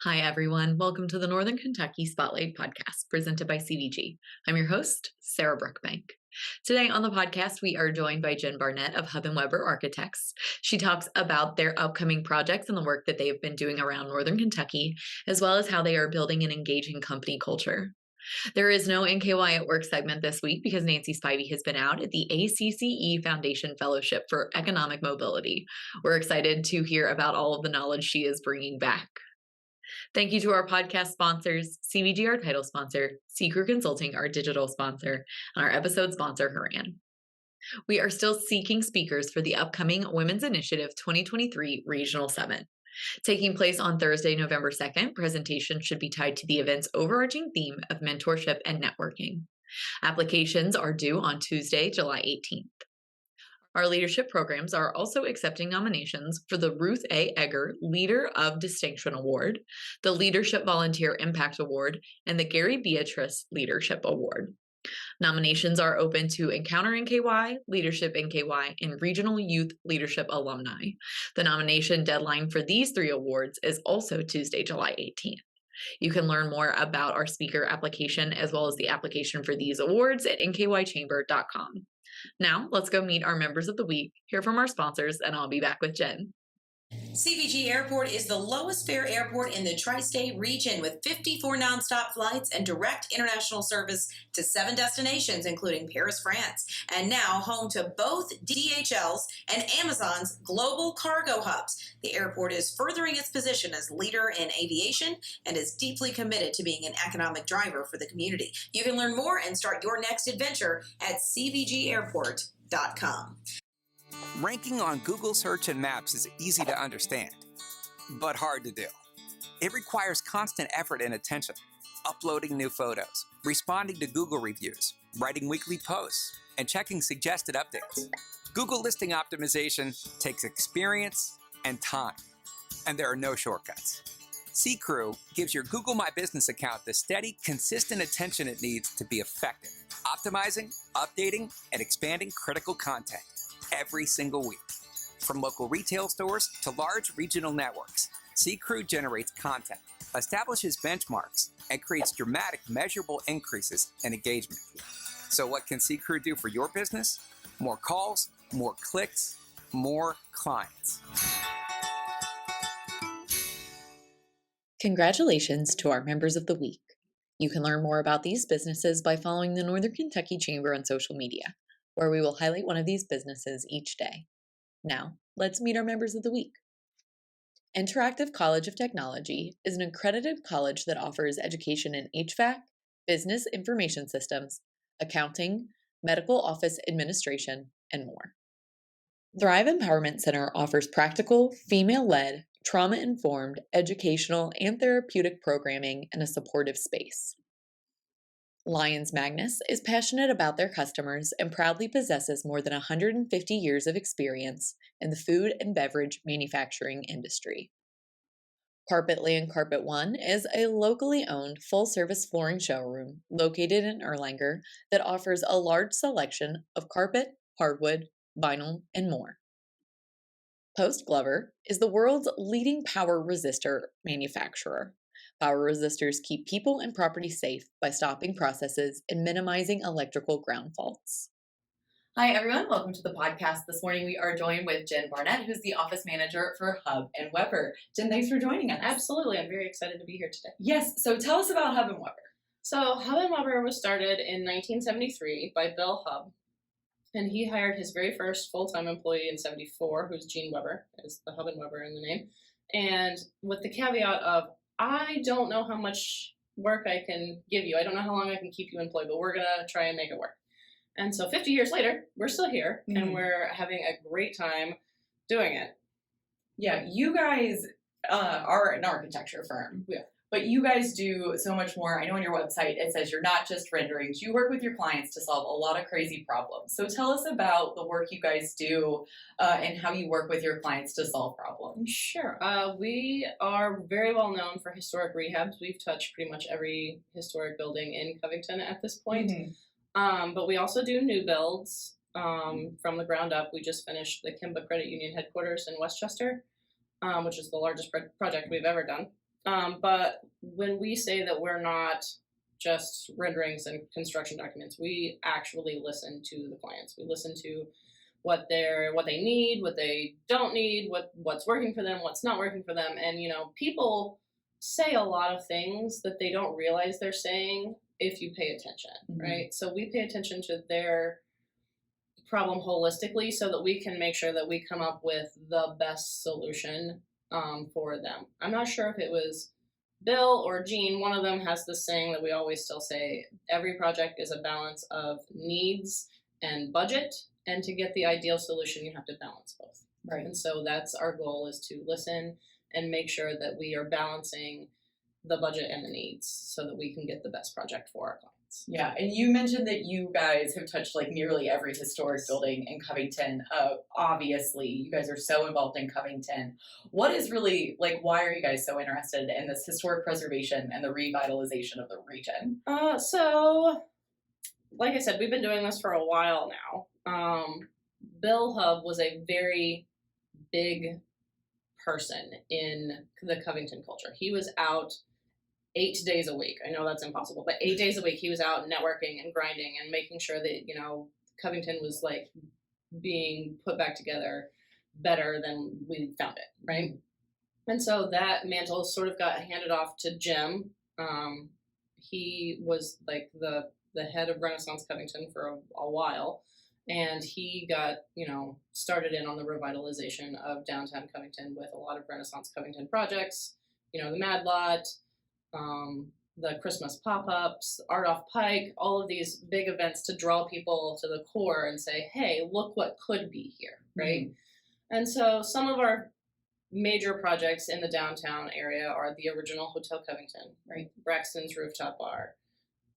Hi, everyone. Welcome to the Northern Kentucky Spotlight Podcast presented by CVG. I'm your host, Sarah Brookbank. Today on the podcast, we are joined by Jen Barnett of Hub+Weber Architects. She talks about their upcoming projects and the work that they have been doing around Northern Kentucky, as well as how they are building an engaging company culture. There is no NKY at Work segment this week because Nancy Spivey has been out at the ACCE Foundation Fellowship for Economic Mobility. We're excited to hear about all of the knowledge she is bringing back. Thank you to our podcast sponsors, CVG, our title sponsor, C-Crew Consulting, our digital sponsor, and our episode sponsor, Haran. We are still seeking speakers for the upcoming Women's Initiative 2023 Regional Summit. Taking place on Thursday, November 2nd, presentations should be tied to the event's overarching theme of mentorship and networking. Applications are due on Tuesday, July 18th. Our leadership programs are also accepting nominations for the Ruth A. Egger Leader of Distinction Award, the Leadership Volunteer Impact Award, and the Gary Beatrice Leadership Award. Nominations are open to Encounter NKY, Leadership NKY, and Regional Youth Leadership Alumni. The nomination deadline for these three awards is also Tuesday, July 18th. You can learn more about our speaker application as well as the application for these awards at nkychamber.com. Now, let's go meet our members of the week, hear from our sponsors, and I'll be back with Jen. CVG Airport is the lowest fare airport in the tri-state region with 54 nonstop flights and direct international service to 7 destinations, including Paris, France, and now home to both DHL's and Amazon's global cargo hubs. The airport is furthering its position as leader in aviation and is deeply committed to being an economic driver for the community. You can learn more and start your next adventure at cvgairport.com. Ranking on Google Search and Maps is easy to understand, but hard to do. It requires constant effort and attention, uploading new photos, responding to Google reviews, writing weekly posts, and checking suggested updates. Google listing optimization takes experience and time, and there are no shortcuts. C-Crew gives your Google My Business account the steady, consistent attention it needs to be effective, optimizing, updating, and expanding critical content every single week. From local retail stores to large regional networks, C-Crew generates content, establishes benchmarks, and creates dramatic, measurable increases in engagement. So what can C-Crew do for your business? More calls, more clicks, more clients. Congratulations to our members of the week. You can learn more about these businesses by following the Northern Kentucky Chamber on social media, where we will highlight one of these businesses each day. Now, let's meet our members of the week. Interactive College of Technology is an accredited college that offers education in HVAC, business information systems, accounting, medical office administration, and more. Thrive Empowerment Center offers practical, female-led, trauma-informed, educational, and therapeutic programming in a supportive space. Lyons Magnus is passionate about their customers and proudly possesses more than 150 years of experience in the food and beverage manufacturing industry. Carpetland Carpet One is a locally owned full-service flooring showroom located in Erlanger that offers a large selection of carpet, hardwood, vinyl, and more. Post Glover is the world's leading power resistor manufacturer. Power resistors keep people and property safe by stopping processes and minimizing electrical ground faults. Hi, everyone. Welcome to the podcast. This morning we are joined with Jen Barnett, who's the office manager for Hub+Weber. Jen, thanks for joining us. Absolutely. I'm very excited to be here today. Yes. So tell us about Hub+Weber. So Hub+Weber was started in 1973 by Bill Hub, and he hired his very first full-time employee in 74, who's Gene Weber, is the Hub+Weber in the name, and with the caveat of, I don't know how much work I can give you. I don't know how long I can keep you employed, but we're going to try and make it work. And so 50 years later, we're still here, and we're having a great time doing it. Yeah, you guys are an architecture firm. Yeah. But you guys do so much more. I know on your website it says you're not just renderings. You work with your clients to solve a lot of crazy problems. So tell us about the work you guys do and how you work with your clients to solve problems. Sure. We are very well known for historic rehabs. We've touched pretty much every historic building in Covington at this point. But we also do new builds from the ground up. We just finished the Kimba Credit Union headquarters in Westchester, which is the largest project we've ever done. But when we say that we're not just renderings and construction documents, we actually listen to the clients. We listen to what they need, what they don't need, what's working for them, what's not working for them. And people say a lot of things that they don't realize they're saying if you pay attention, right? So we pay attention to their problem holistically so that we can make sure that we come up with the best solution for them. I'm not sure if it was Bill or Jean. One of them has this saying that we always still say: every project is a balance of needs and budget, and to get the ideal solution, you have to balance both. Right. And so that's our goal, is to listen and make sure that we are balancing the budget and the needs so that we can get the best project for our clients. Yeah, and you mentioned that you guys have touched like nearly every historic building in Covington. Obviously, you guys are so involved in Covington. What is really, why are you guys so interested in this historic preservation and the revitalization of the region? So, like I said, we've been doing this for a while now. Bill Hub was a very big person in the Covington culture. He was out 8 days a week. I know that's impossible, but 8 days a week he was out networking and grinding and making sure that, Covington was being put back together better than we found it, right? And so that mantle sort of got handed off to Jim. He was the head of Renaissance Covington for a while, and he got, started in on the revitalization of downtown Covington with a lot of Renaissance Covington projects, the Mad Lot, the Christmas pop-ups, Art Off Pike, all of these big events to draw people to the core and say, hey, look what could be here, right? And so some of our major projects in the downtown area are the original Hotel Covington, right? Braxton's Rooftop Bar,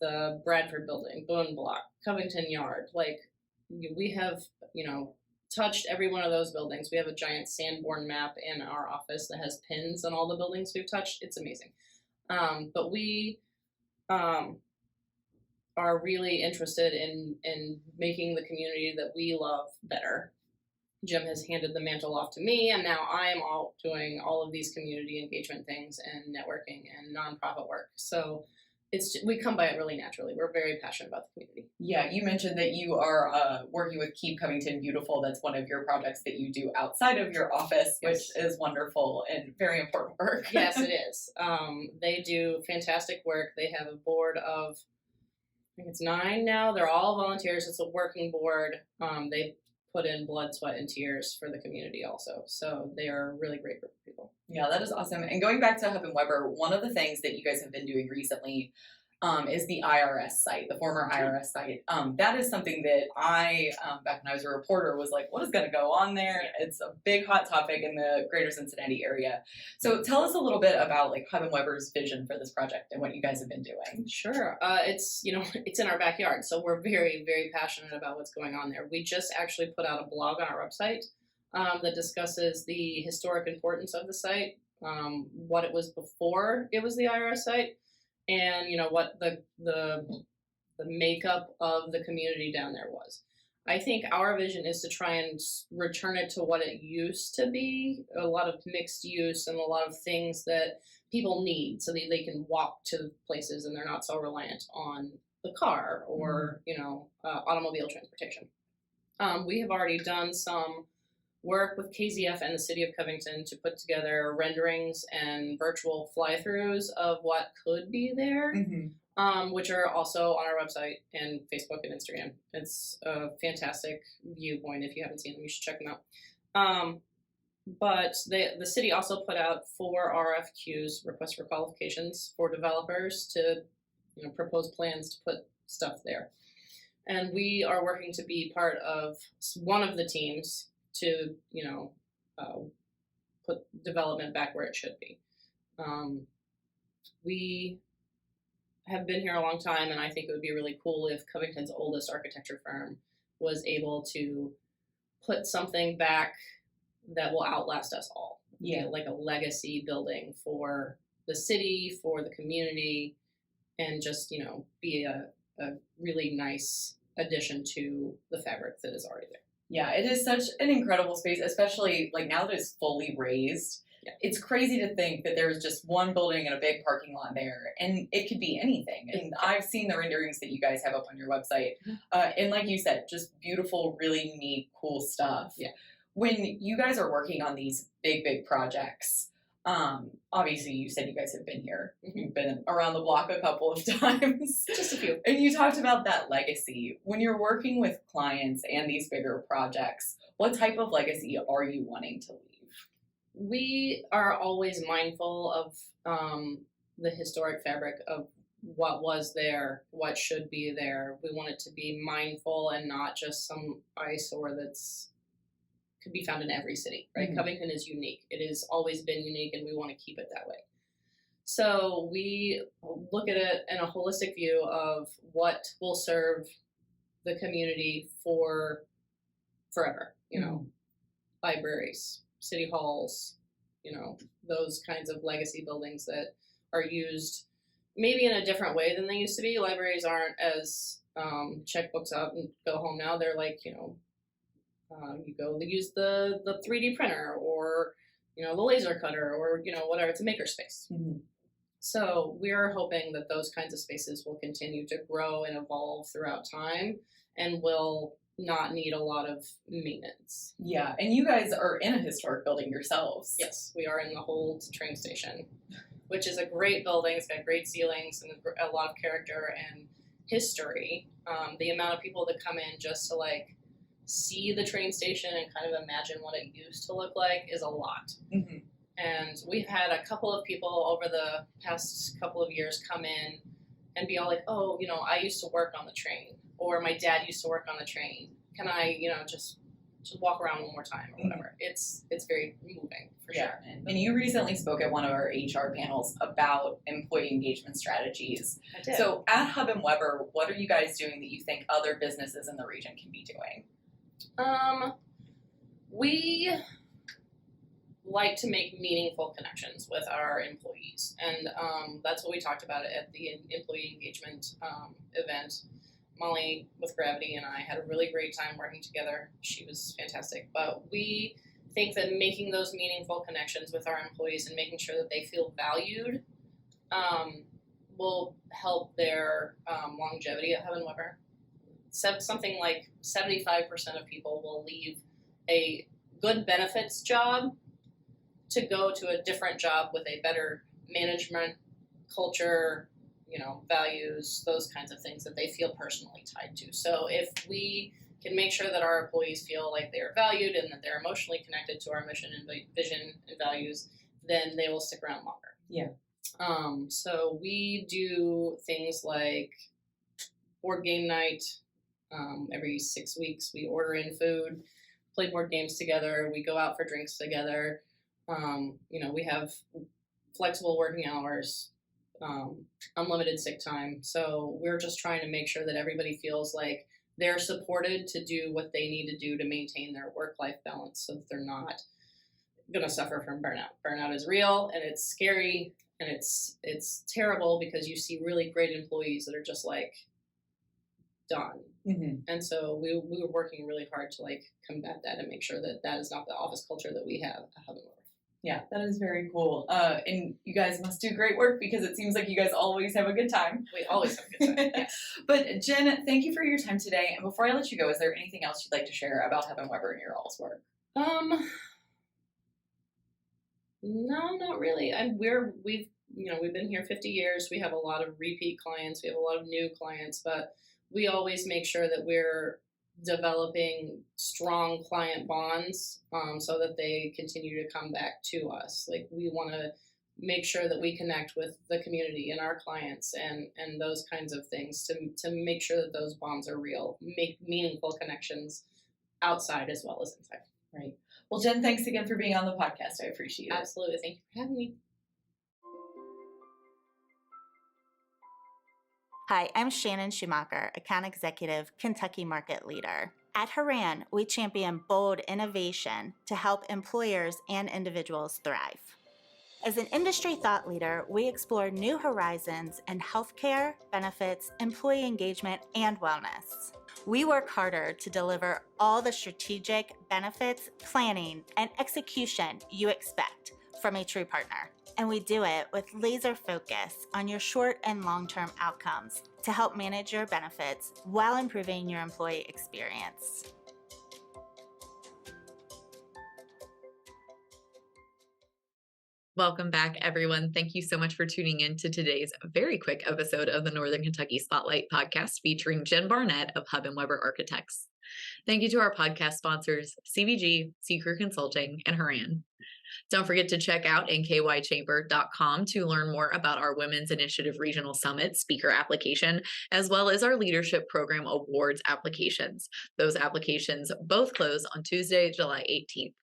the Bradford Building, Boone Block, Covington Yard. We have, touched every one of those buildings. We have a giant Sanborn map in our office that has pins on all the buildings we've touched. It's amazing. But we are really interested in making the community that we love better. Jim has handed the mantle off to me, and now I am doing all of these community engagement things and networking and nonprofit work. So we come by it really naturally. We're very passionate about the community. Yeah, you mentioned that you are working with Keep Covington Beautiful. That's one of your projects that you do outside of your office, which is wonderful and very important work. Yes, it is. They do fantastic work. They have a board of, I think it's 9 now. They're all volunteers. It's a working board. They put in blood, sweat, and tears for the community also. So they are a really great group of people. Yeah, that is awesome. And going back to Hub+Weber, one of the things that you guys have been doing recently is the IRS site, the former IRS site. That is something that I, back when I was a reporter, was like, what is going to go on there? It's a big hot topic in the greater Cincinnati area. So tell us a little bit about Hub+Weber's vision for this project and what you guys have been doing. Sure. It's in our backyard. So we're very, very passionate about what's going on there. We just actually put out a blog on our website that discusses the historic importance of the site, what it was before it was the IRS site, and what the makeup of the community down there was. I think our vision is to try and return it to what it used to be, a lot of mixed use and a lot of things that people need so that they can walk to places and they're not so reliant on the car or automobile transportation. We have already done some work with KZF and the City of Covington to put together renderings and virtual fly-throughs of what could be there, which are also on our website and Facebook and Instagram. It's a fantastic viewpoint. If you haven't seen them, you should check them out. But the city also put out 4 RFQs, requests for qualifications, for developers to propose plans to put stuff there. And we are working to be part of one of the teams to, put development back where it should be. We have been here a long time, and I think it would be really cool if Covington's oldest architecture firm was able to put something back that will outlast us all. Yeah. Like a legacy building for the city, for the community, and just, be a really nice addition to the fabric that is already there. Yeah, it is such an incredible space, especially now that it's fully raised. It's crazy to think that there's just one building and a big parking lot there, and it could be anything. And I've seen the renderings that you guys have up on your website. And like you said, just beautiful, really neat, cool stuff. Yeah. When you guys are working on these big projects, obviously you said you guys have been here. You've been around the block a couple of times. Just a few. And you talked about that legacy. When you're working with clients and these bigger projects, what type of legacy are you wanting to leave? We are always mindful of the historic fabric of what was there, what should be there. We want it to be mindful and not just some eyesore that's could be found in every city, right? Mm-hmm. Covington is unique. It has always been unique, and we want to keep it that way. So we look at it in a holistic view of what will serve the community for forever, libraries, city halls, those kinds of legacy buildings that are used maybe in a different way than they used to be. Libraries aren't as check books out and go home now. They're like, you go to use the 3D printer or, the laser cutter or, whatever. It's a makerspace. Mm-hmm. So we're hoping that those kinds of spaces will continue to grow and evolve throughout time and will not need a lot of maintenance. Yeah, and you guys are in a historic building yourselves. Yes, we are in the Holt train station, which is a great building. It's got great ceilings and a lot of character and history. The amount of people that come in just to see the train station and kind of imagine what it used to look like is a lot. Mm-hmm. And we've had a couple of people over the past couple of years come in and be all like, oh, I used to work on the train, or my dad used to work on the train. Can I, just walk around one more time or whatever. It's very moving for sure. And you recently spoke at one of our HR panels about employee engagement strategies. I did. So at Hub+Weber, what are you guys doing that you think other businesses in the region can be doing? We like to make meaningful connections with our employees, and that's what we talked about at the employee engagement event. Molly with Gravity and I had a really great time working together. She was fantastic. But we think that making those meaningful connections with our employees and making sure that they feel valued will help their longevity at Hub+Weber. Something like 75% of people will leave a good benefits job to go to a different job with a better management culture, values, those kinds of things that they feel personally tied to. So if we can make sure that our employees feel like they are valued and that they're emotionally connected to our mission and vision and values, then they will stick around longer. Yeah. So we do things like board game night. Every 6 weeks, we order in food, play board games together. We go out for drinks together. We have flexible working hours, unlimited sick time. So we're just trying to make sure that everybody feels like they're supported to do what they need to do to maintain their work-life balance so that they're not going to suffer from burnout. Burnout is real, and it's scary, and it's terrible because you see really great employees that are just done. Mm-hmm. And so we were working really hard to combat that and make sure that that is not the office culture that we have at Hub+Weber. Yeah, that is very cool. And you guys must do great work because it seems like you guys always have a good time. We always have a good time. Yes. But Jen, thank you for your time today. And before I let you go, is there anything else you'd like to share about Hub+Weber and your all's work? No, not really. We've been here 50 years. We have a lot of repeat clients. We have a lot of new clients, but we always make sure that we're developing strong client bonds so that they continue to come back to us. We want to make sure that we connect with the community and our clients and those kinds of things to make sure that those bonds are real, make meaningful connections outside as well as inside. Right. Well, Jen, thanks again for being on the podcast. I appreciate it. Absolutely. Thank you for having me. Hi, I'm Shannon Schumacher, Account Executive, Kentucky Market Leader. At Haran, we champion bold innovation to help employers and individuals thrive. As an industry thought leader, we explore new horizons in healthcare, benefits, employee engagement, and wellness. We work harder to deliver all the strategic benefits, planning, and execution you expect from a true partner. And we do it with laser focus on your short and long-term outcomes to help manage your benefits while improving your employee experience. Welcome back, everyone. Thank you so much for tuning in to today's very quick episode of the Northern Kentucky Spotlight Podcast featuring Jen Barnett of Hub+Weber Architects. Thank you to our podcast sponsors, CVG, Seeker Consulting, and Haran. Don't forget to check out nkychamber.com to learn more about our Women's Initiative Regional Summit speaker application, as well as our Leadership Program Awards applications. Those applications both close on Tuesday, July 18th.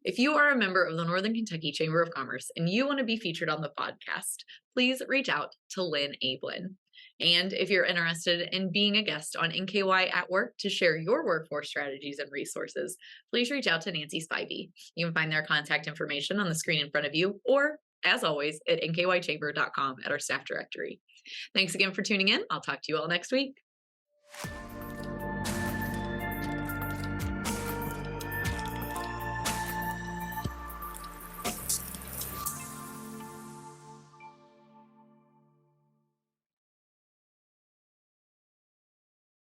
If you are a member of the Northern Kentucky Chamber of Commerce and you want to be featured on the podcast, please reach out to Lynn Ablin. And if you're interested in being a guest on NKY at Work to share your workforce strategies and resources, please reach out to Nancy Spivey. You can find their contact information on the screen in front of you, or as always, at nkychamber.com at our staff directory. Thanks again for tuning in. I'll talk to you all next week.